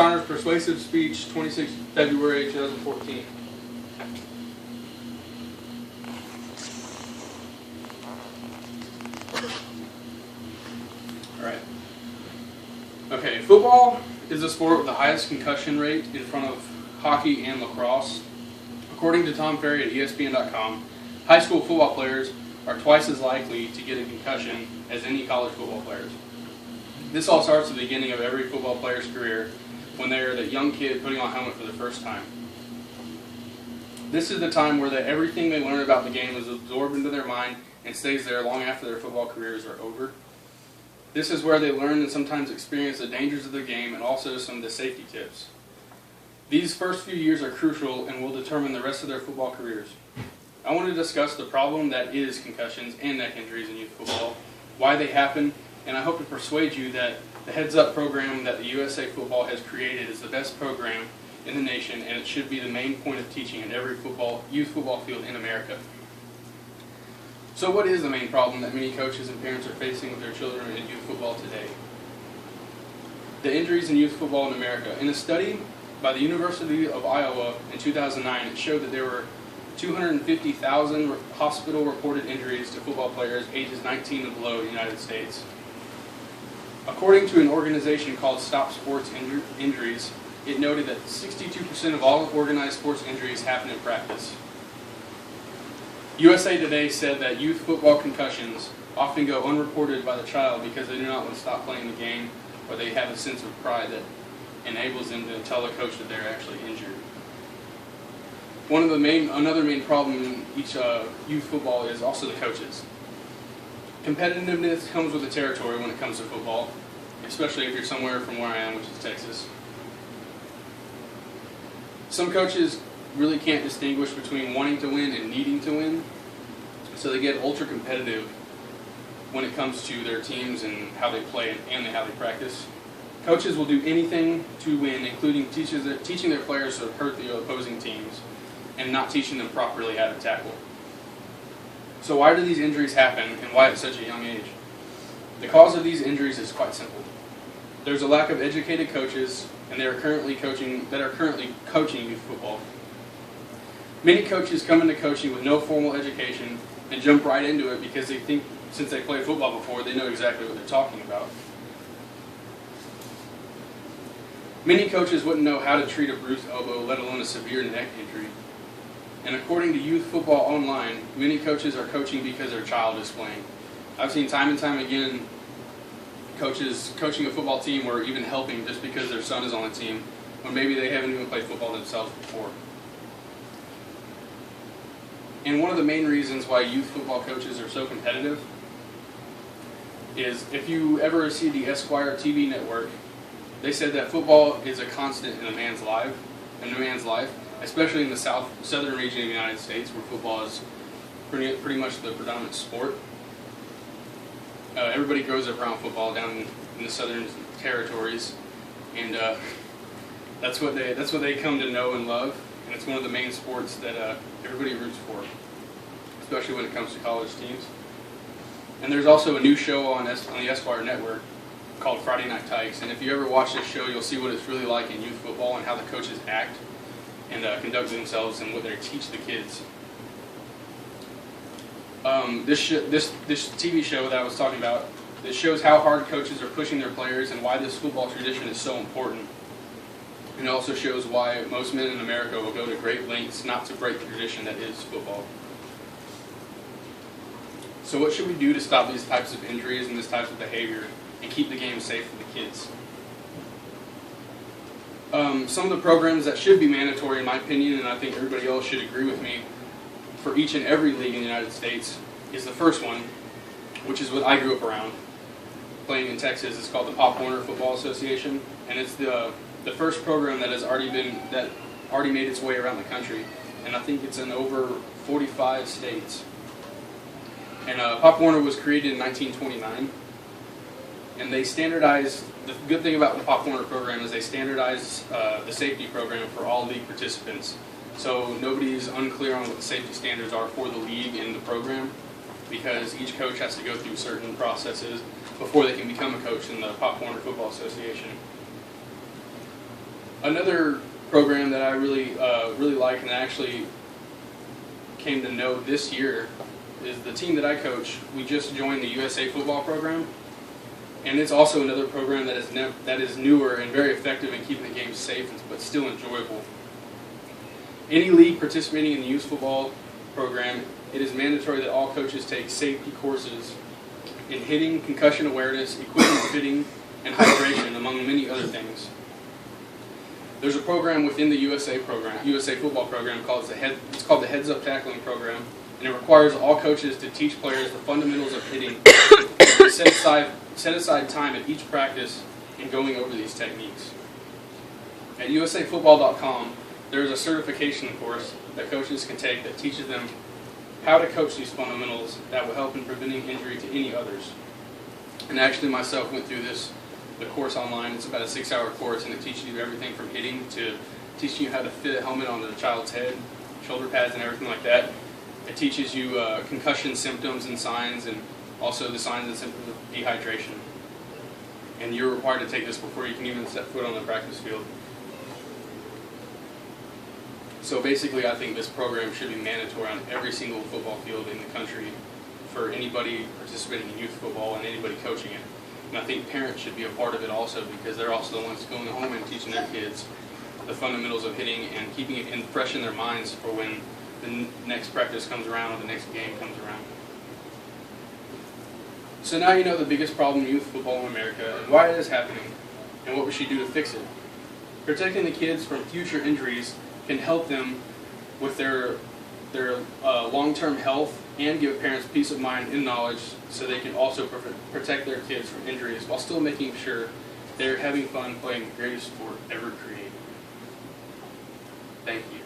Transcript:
Saunders Persuasive speech, 26 February 2014. Alright. Okay, football is a sport with the highest concussion rate in front of hockey and lacrosse. According to Tom Ferry at ESPN.com, high school football players are twice as likely to get a concussion as any college football players. This all starts at the beginning of every football player's career when they are the young kid putting on a helmet for the first time. This is the time where everything they learn about the game is absorbed into their mind and stays there long after their football careers are over. This is where they learn and sometimes experience the dangers of the game and also some of the safety tips. These first few years are crucial and will determine the rest of their football careers. I want to discuss the problem that is concussions and neck injuries in youth football, why they happen, and I hope to persuade you that the heads-up program that the USA Football has created is the best program in the nation, and it should be the main point of teaching in every youth football field in America. So what is the main problem that many coaches and parents are facing with their children in youth football today? The injuries in youth football in America. In a study by the University of Iowa in 2009, it showed that there were 250,000 hospital-reported injuries to football players ages 19 and below in the United States. According to an organization called Stop Sports Injuries, it noted that 62% of all organized sports injuries happen in practice. USA Today said that youth football concussions often go unreported by the child because they do not want to stop playing the game, or they have a sense of pride that enables them to tell the coach that they're actually injured. Another main problem in each youth football is also the coaches. Competitiveness comes with the territory when it comes to football, especially if you're somewhere from where I am, which is Texas. Some coaches really can't distinguish between wanting to win and needing to win, so they get ultra competitive when it comes to their teams and how they play and how they practice. Coaches will do anything to win, including teaching their players to hurt the opposing teams and not teaching them properly how to tackle. So why do these injuries happen, and why at such a young age? The cause of these injuries is quite simple. There's a lack of educated coaches, and that are currently coaching youth football. Many coaches come into coaching with no formal education and jump right into it because they think since they played football before, they know exactly what they're talking about. Many coaches wouldn't know how to treat a bruised elbow, let alone a severe neck injury. And according to Youth Football Online, many coaches are coaching because their child is playing. I've seen time and time again coaches coaching a football team or even helping just because their son is on the team when maybe they haven't even played football themselves before. And one of the main reasons why youth football coaches are so competitive is if you ever see the Esquire TV network, they said that football is a constant in a man's life, especially in the southern region of the United States, where football is pretty much the predominant sport. Everybody grows up around football down in the southern territories, and that's what they come to know and love. And it's one of the main sports that everybody roots for, especially when it comes to college teams. And there's also a new show on the Esquire network called Friday Night Tykes, and if you ever watch this show, you'll see what it's really like in youth football and how the coaches act and conduct themselves and what they teach the kids. This TV show that I was talking about, this shows how hard coaches are pushing their players and why this football tradition is so important. And it also shows why most men in America will go to great lengths not to break the tradition that is football. So what should we do to stop these types of injuries and this type of behavior and keep the game safe for the kids? Some of the programs that should be mandatory, in my opinion, and I think everybody else should agree with me, for each and every league in the United States is the first one, which is what I grew up around, playing in Texas. It's called the Pop Warner Football Association, and it's the first program that has already made its way around the country, and I think it's in over 45 states. And Pop Warner was created in 1929. And they standardized, the good thing about the Pop Warner program is they standardized the safety program for all league participants. So nobody's unclear on what the safety standards are for the league and the program, because each coach has to go through certain processes before they can become a coach in the Pop Warner Football Association. Another program that I really like and I actually came to know this year is the team that I coach. We just joined the USA football program, and it's also another program that is newer and very effective in keeping the game safe but still enjoyable. Any league participating in the youth football program, it is mandatory that all coaches take safety courses in hitting, concussion awareness, equipment fitting, and hydration, among many other things. There's a program within the USA football program called the Heads Up Tackling Program, and it requires all coaches to teach players the fundamentals of hitting, and set aside time at each practice in going over these techniques. At usafootball.com, there is a certification course that coaches can take that teaches them how to coach these fundamentals that will help in preventing injury to any others. And actually myself went through the course online. It's about a 6-hour course, and it teaches you everything from hitting to teaching you how to fit a helmet on the child's head, shoulder pads and everything like that. It teaches you concussion symptoms and signs, and also the signs and symptoms of dehydration. And you're required to take this before you can even step foot on the practice field. So basically, I think this program should be mandatory on every single football field in the country for anybody participating in youth football and anybody coaching it. And I think parents should be a part of it also, because they're also the ones going home and teaching their kids the fundamentals of hitting and keeping it fresh in their minds for when the next practice comes around or the next game comes around. So now you know the biggest problem in youth football in America and why it is happening and what we should do to fix it. Protecting the kids from future injuries can help them with their long-term health and give parents peace of mind and knowledge, so they can also protect their kids from injuries while still making sure they're having fun playing the greatest sport ever created. Thank you.